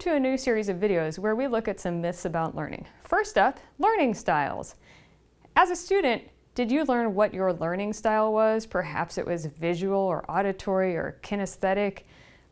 to a new series of videos where we look at some myths about learning. First up, learning styles. As a student, did you learn what your learning style was? Perhaps it was visual or auditory or kinesthetic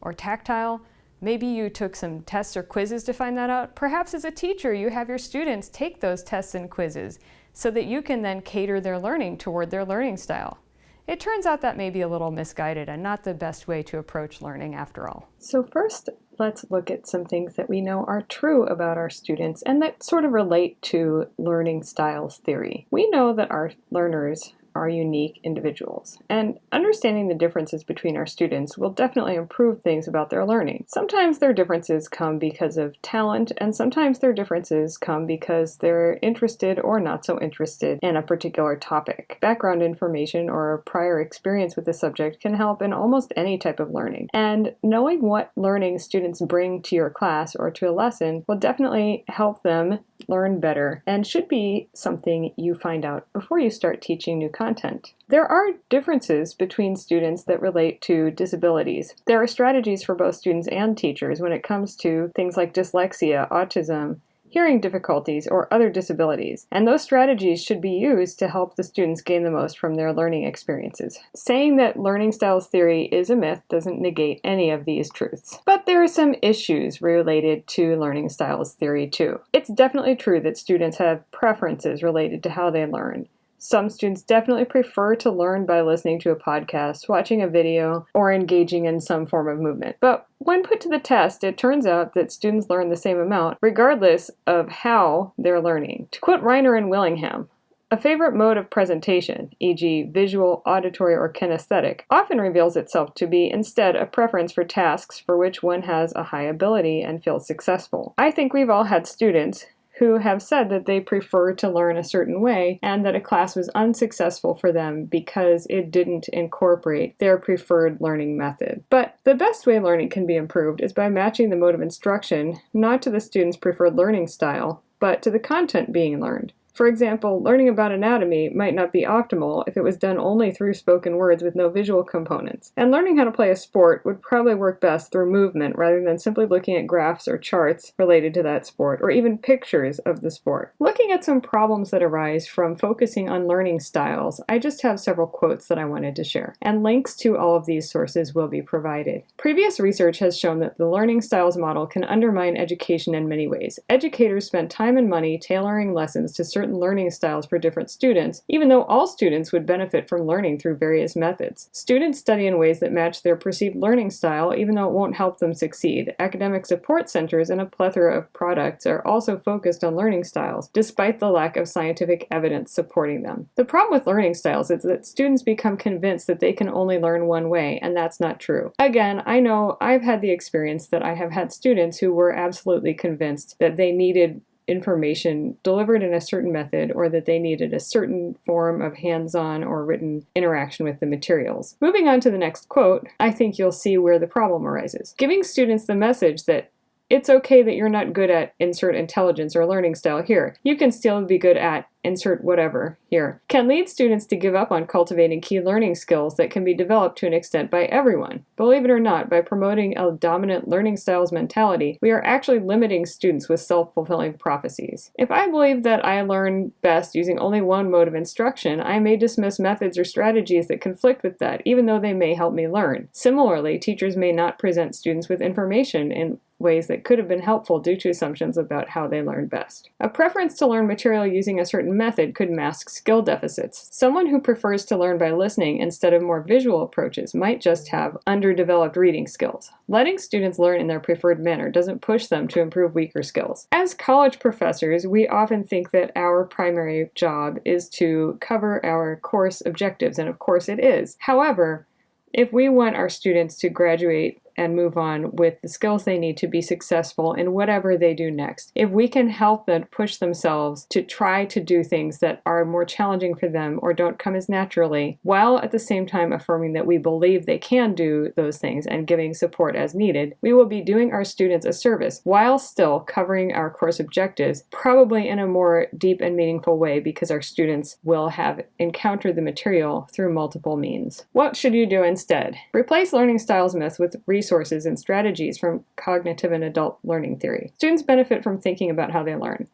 or tactile. Maybe you took some tests or quizzes to find that out. Perhaps as a teacher, you have your students take those tests and quizzes so that you can then cater their learning toward their learning style. It turns out that may be a little misguided and not the best way to approach learning after all. So first, let's look at some things that we know are true about our students and that sort of relate to learning styles theory. We know that our learners are unique individuals, and understanding the differences between our students will definitely improve things about their learning. Sometimes their differences come because of talent, and sometimes their differences come because they're interested or not so interested in a particular topic. Background information or prior experience with the subject can help in almost any type of learning, and knowing what learning students bring to your class or to a lesson will definitely help them learn better and should be something you find out before you start teaching new content. There are differences between students that relate to disabilities. There are strategies for both students and teachers when it comes to things like dyslexia, autism, hearing difficulties, or other disabilities, and those strategies should be used to help the students gain the most from their learning experiences. Saying that learning styles theory is a myth doesn't negate any of these truths. But there are some issues related to learning styles theory too. It's definitely true that students have preferences related to how they learn. Some students definitely prefer to learn by listening to a podcast, watching a video, or engaging in some form of movement. But when put to the test, it turns out that students learn the same amount, regardless of how they're learning. To quote Reiner and Willingham, a favorite mode of presentation, e.g. visual, auditory, or kinesthetic, often reveals itself to be instead a preference for tasks for which one has a high ability and feels successful. I think we've all had students who have said that they prefer to learn a certain way and that a class was unsuccessful for them because it didn't incorporate their preferred learning method. But the best way learning can be improved is by matching the mode of instruction not to the student's preferred learning style, but to the content being learned. For example, learning about anatomy might not be optimal if it was done only through spoken words with no visual components. And learning how to play a sport would probably work best through movement rather than simply looking at graphs or charts related to that sport, or even pictures of the sport. Looking at some problems that arise from focusing on learning styles, I just have several quotes that I wanted to share, and links to all of these sources will be provided. Previous research has shown that the learning styles model can undermine education in many ways. Educators spend time and money tailoring lessons to certain learning styles for different students, even though all students would benefit from learning through various methods. Students study in ways that match their perceived learning style, even though it won't help them succeed. Academic support centers and a plethora of products are also focused on learning styles, despite the lack of scientific evidence supporting them. The problem with learning styles is that students become convinced that they can only learn one way, and that's not true. Again, I know I've had the experience that I have had students who were absolutely convinced that they needed information delivered in a certain method or that they needed a certain form of hands-on or written interaction with the materials. Moving on to the next quote, I think you'll see where the problem arises. Giving students the message that it's okay that you're not good at insert intelligence or learning style here. You can still be good at insert whatever here, can lead students to give up on cultivating key learning skills that can be developed to an extent by everyone. Believe it or not, by promoting a dominant learning styles mentality, we are actually limiting students with self-fulfilling prophecies. If I believe that I learn best using only one mode of instruction, I may dismiss methods or strategies that conflict with that, even though they may help me learn. Similarly, teachers may not present students with information in ways that could have been helpful due to assumptions about how they learn best. A preference to learn material using a certain method could mask skill deficits. Someone who prefers to learn by listening instead of more visual approaches might just have underdeveloped reading skills. Letting students learn in their preferred manner doesn't push them to improve weaker skills. As college professors, we often think that our primary job is to cover our course objectives, and of course it is. However, if we want our students to graduate and move on with the skills they need to be successful in whatever they do next. If we can help them push themselves to try to do things that are more challenging for them or don't come as naturally, while at the same time affirming that we believe they can do those things and giving support as needed, we will be doing our students a service while still covering our course objectives, probably in a more deep and meaningful way because our students will have encountered the material through multiple means. What should you do instead? Replace learning styles myths with research resources and strategies from cognitive and adult learning theory. Students benefit from thinking about how they learn.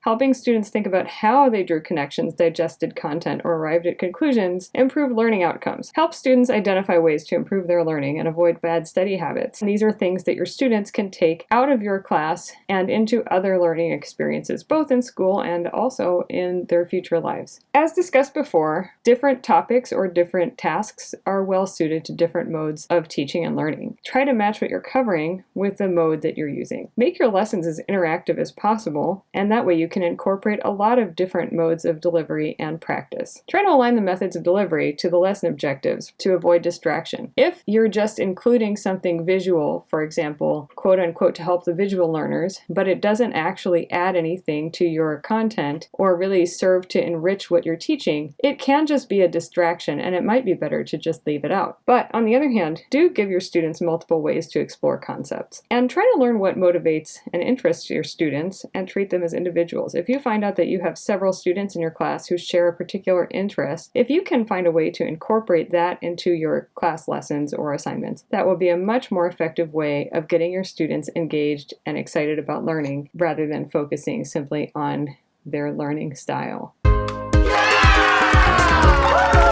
Helping students think about how they drew connections, digested content, or arrived at conclusions improve learning outcomes. Help students identify ways to improve their learning and avoid bad study habits. And these are things that your students can take out of your class and into other learning experiences, both in school and also in their future lives. As discussed before, different topics or different tasks are well suited to different modes of teaching and learning. Try to match what you're covering with the mode that you're using. Make your lessons as interactive as possible, and that way you can incorporate a lot of different modes of delivery and practice. Try to align the methods of delivery to the lesson objectives to avoid distraction. If you're just including something visual, for example, quote unquote, to help the visual learners, but it doesn't actually add anything to your content or really serve to enrich what you're teaching, it can just be a distraction, and it might be better to just leave it out. But on the other hand, do give your students multiple ways to explore concepts, and try to learn what motivates and interests your students and treat them as individuals. If you find out that you have several students in your class who share a particular interest, if you can find a way to incorporate that into your class lessons or assignments, that will be a much more effective way of getting your students engaged and excited about learning rather than focusing simply on their learning style. Yeah!